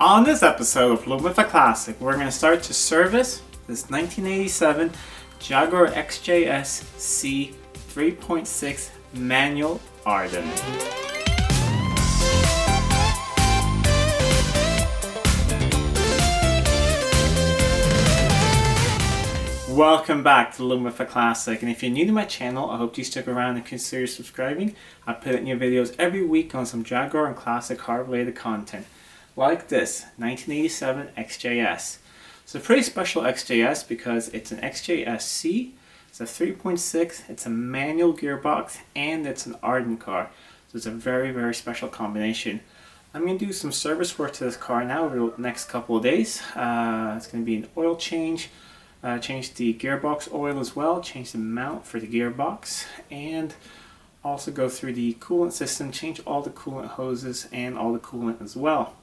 On this episode of Living with a Classic, we're going to start to service this 1987 Jaguar XJ-SC 3.6 manual Arden. Welcome back to Living with a Classic, and if you're new to my channel, I hope you stick around and consider subscribing. I put out new videos every week on some Jaguar and classic car related content. Like this 1987 XJS. It's a pretty special XJS because it's an XJ-SC, it's a 3.6, it's a manual gearbox, and it's an Arden car. So it's a very special combination. I'm going to do some service work to this car now over the next couple of days. It's going to be an oil change, change the gearbox oil as well, change the mount for the gearbox, and also go through the coolant system, change all the coolant hoses and all the coolant as well.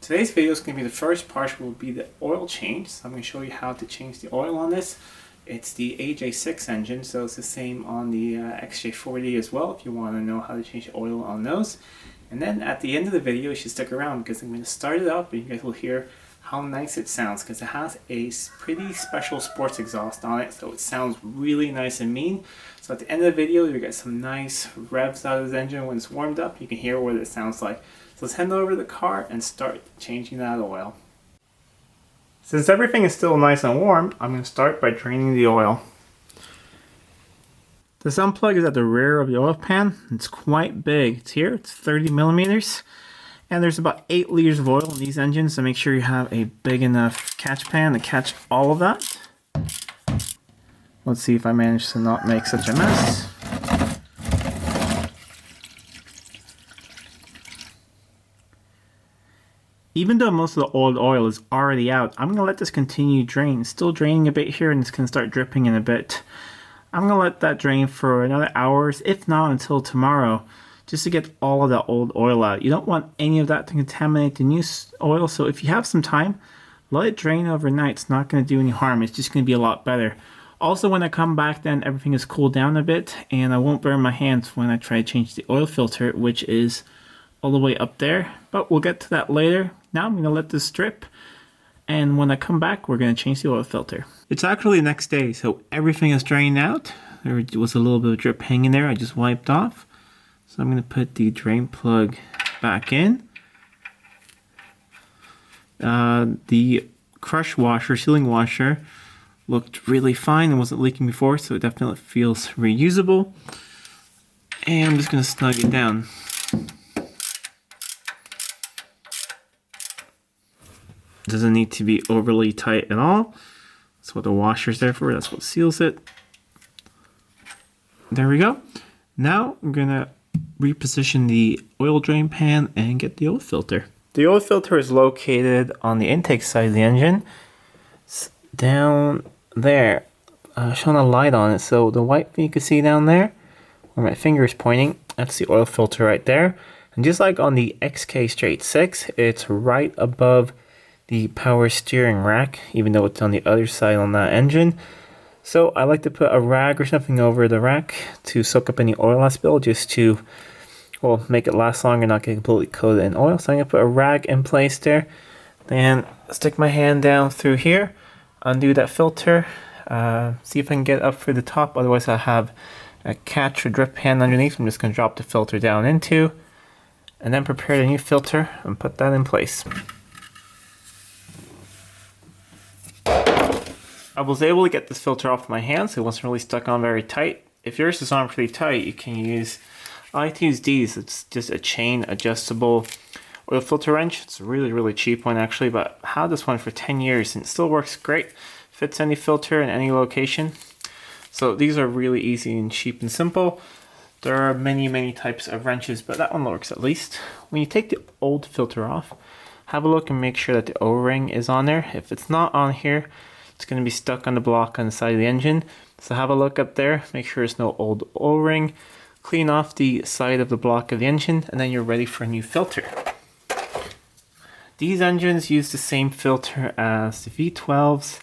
Today's video is going to be the first part, which will be the oil change. So I'm going to show you how to change the oil on this. It's the AJ6 engine, so it's the same on the XJ40 as well if you want to know how to change the oil on those. And then at the end of the video, you should stick around because I'm going to start it up and you guys will hear how nice it sounds because it has a pretty special sports exhaust on it, so it sounds really nice and mean. So at the end of the video, you'll get some nice revs out of the engine when it's warmed up. You can hear what it sounds like. So let's head over to the car and start changing that oil. Since everything is still nice and warm, I'm going to start by draining the oil. The sun plug is at the rear of the oil pan. It's quite big. It's here, it's 30 millimeters. And there's about 8 liters of oil in these engines, so make sure you have a big enough catch pan to catch all of that. Let's see if I manage to not make such a mess. Even though most of the old oil is already out, I'm going to let this continue drain. It's still draining a bit here and it's going to start dripping in a bit. I'm going to let that drain for another hours, if not until tomorrow, just to get all of that old oil out. You don't want any of that to contaminate the new oil, so if you have some time, let it drain overnight. It's not going to do any harm. It's just going to be a lot better. Also, when I come back, then everything is cooled down a bit and I won't burn my hands when I try to change the oil filter, which is all the way up there, but we'll get to that later. Now I'm going to let this drip, and when I come back, we're going to change the oil filter. It's actually the next day, so everything is drained out. There was a little bit of drip hanging there, I just wiped off. So I'm going to put the drain plug back in. The crush washer, sealing washer, looked really fine and wasn't leaking before, so it definitely feels reusable. And I'm just going to snug it down. Doesn't need to be overly tight at all. That's what the washer's there for. That's what seals it. There we go. Now I'm going to reposition the oil drain pan and get the oil filter. The oil filter is located on the intake side of the engine. It's down there. Showing a light on it. So the white thing you can see down there, where my finger is pointing, that's the oil filter right there. And just like on the XK Straight 6, it's right above the power steering rack, even though it's on the other side on that engine. So I like to put a rag or something over the rack to soak up any oil I spill, just to, well, make it last longer, not get completely coated in oil. So I'm going to put a rag in place there. Then stick my hand down through here, undo that filter, see if I can get up through the top, otherwise I'll have a catch or drip pan underneath. I'm just going to drop the filter down into, and then prepare the new filter and put that in place. I was able to get this filter off my hand, so it wasn't really stuck on very tight. If yours is on pretty tight, you can use, I like to use these. It's just a chain adjustable oil filter wrench. It's a really cheap one actually, but I had this one for 10 years and it still works great. Fits any filter in any location. So these are really easy and cheap and simple. There are many types of wrenches, but that one works at least. When you take the old filter off, have a look and make sure that the O-ring is on there. If it's not on here, it's going to be stuck on the block on the side of the engine. So have a look up there, make sure there's no old O-ring, clean off the side of the block of the engine, and then you're ready for a new filter. These engines use the same filter as the V12s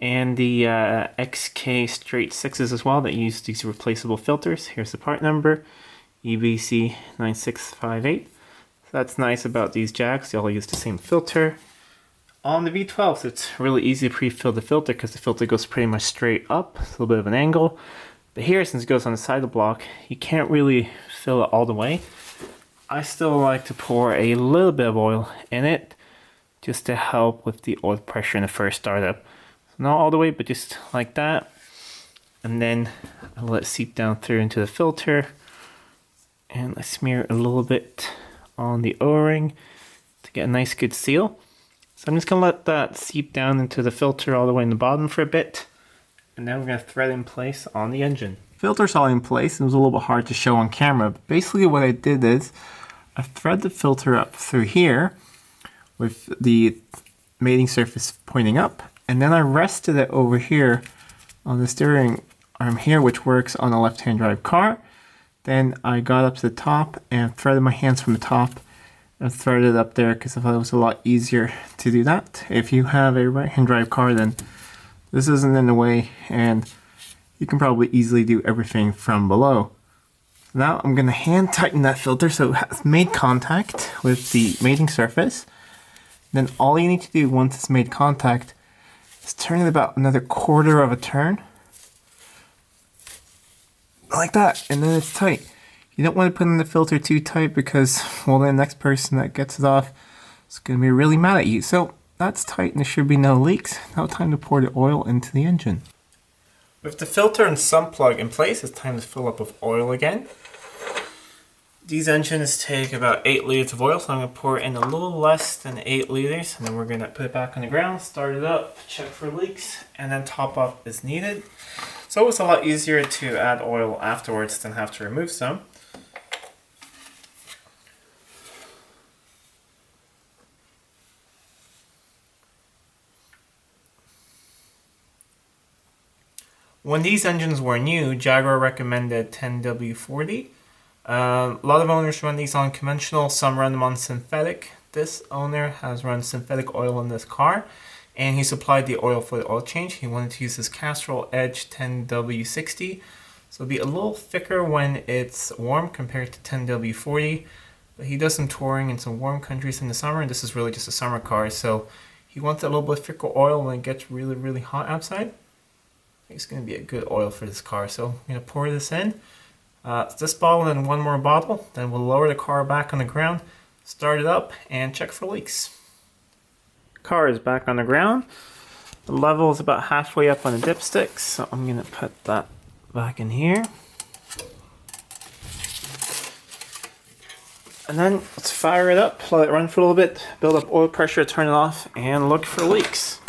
and the XK Straight 6s as well that use these replaceable filters. Here's the part number, EBC9658. So That's nice about these Jags. They all use the same filter. On the V12s, it's really easy to pre-fill the filter because the filter goes pretty much straight up. It's a little bit of an angle. But here, since it goes on the side of the block, you can't really fill it all the way. I still like to pour a little bit of oil in it just to help with the oil pressure in the first startup. So not all the way, but just like that. And then I'll let it seep down through into the filter. And I smear a little bit on the O-ring to get a nice good seal. So I'm just going to let that seep down into the filter all the way in the bottom for a bit. And then we're going to thread in place on the engine. Filter's all in place. It was a little bit hard to show on camera. But basically what I did is I thread the filter up through here with the mating surface pointing up. And then I rested it over here on the steering arm here, which works on a left-hand drive car. Then I got up to the top and threaded my hands from the top and threaded it up there because I thought it was a lot easier to do that. If you have a right-hand drive car, then this isn't in the way and you can probably easily do everything from below. Now I'm going to hand tighten that filter so it has made contact with the mating surface. Then all you need to do once it's made contact is turn it about another quarter of a turn. Like that, and then it's tight. You don't want to put in the filter too tight because, well, the next person that gets it off is going to be really mad at you. So that's tight and there should be no leaks. Now time to pour the oil into the engine. With the filter and sump plug in place, it's time to fill up with oil again. These engines take about 8 liters of oil, so I'm going to pour in a little less than 8 liters, and then we're going to put it back on the ground, start it up, check for leaks, and then top up as needed. So it's a lot easier to add oil afterwards than have to remove some. When these engines were new, Jaguar recommended 10W40. A lot of owners run these on conventional, some run them on synthetic. This owner has run synthetic oil in this car, and he supplied the oil for the oil change. He wanted to use his Castrol Edge 10W60, so it'll be a little thicker when it's warm compared to 10W40. But he does some touring in some warm countries in the summer, and this is really just a summer car, so he wants a little bit thicker oil when it gets really, really hot outside. I think it's going to be a good oil for this car, so I'm going to pour this in. This bottle and one more bottle, then we'll lower the car back on the ground, start it up, and check for leaks. Car is back on the ground. The level is about halfway up on the dipstick, so I'm going to put that back in here. And then let's fire it up, let it run for a little bit, build up oil pressure, turn it off, and look for leaks.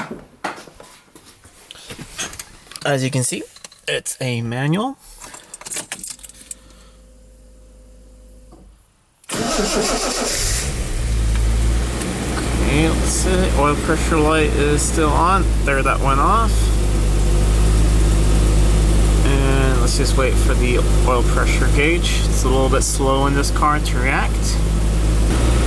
As you can see, it's a manual. Okay, let's see. Oil pressure light is still on. There, that went off. And let's just wait for the oil pressure gauge. It's a little bit slow in this car to react.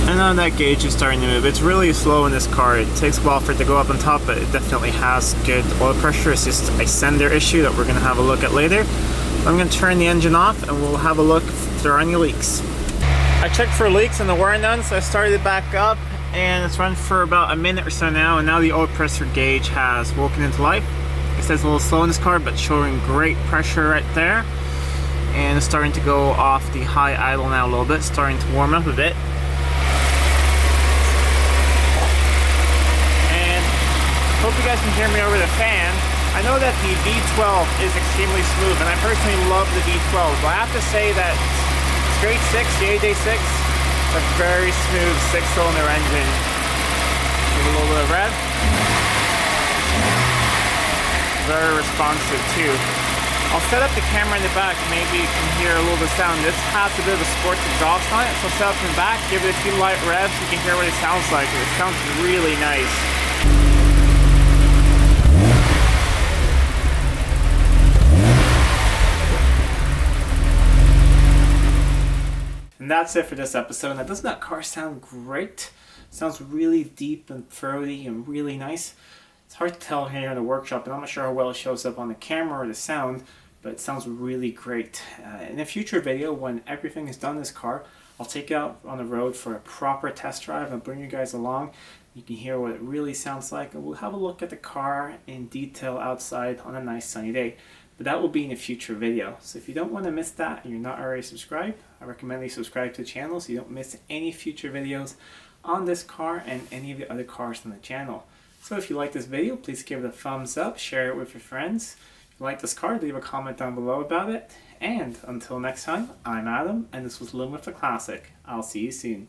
And now that gauge is starting to move. It's really slow in this car. It takes a while for it to go up on top, but it definitely has good oil pressure. It's just a sender issue that we're going to have a look at later. I'm going to turn the engine off and we'll have a look if there are any leaks. I checked for leaks in the wear none, so I started it back up and it's run for about a minute or so now, and now the oil pressure gauge has woken into life. It says a little slow in this car, but showing great pressure right there. And it's starting to go off the high idle now a little bit, starting to warm up a bit. And hope you guys can hear me over the fan. I know that the V12 is extremely smooth, and I personally love the V12, but I have to say that straight 6, the AJ6, a very smooth 6-cylinder engine. Give a little bit of rev. Very responsive too. I'll set up the camera in the back, maybe you can hear a little bit of sound. This has a bit of a sports exhaust on it, so I'll set up in the back, give it a few light revs, you can hear what it sounds like. It sounds really nice. And that's it for this episode. Now, doesn't that car sound great? It sounds really deep and throaty and really nice. It's hard to tell here in the workshop, and I'm not sure how well it shows up on the camera or the sound, but it sounds really great. In a future video, when everything is done in this car, I'll take you out on the road for a proper test drive and bring you guys along. You can hear what it really sounds like, and we'll have a look at the car in detail outside on a nice sunny day. But that will be in a future video. So if you don't want to miss that and you're not already subscribed, I recommend you subscribe to the channel so you don't miss any future videos on this car and any of the other cars on the channel. So if you like this video, please give it a thumbs up, share it with your friends. If you like this car, leave a comment down below about it. And until next time, I'm Adam, and this was Living with a Classic. I'll see you soon.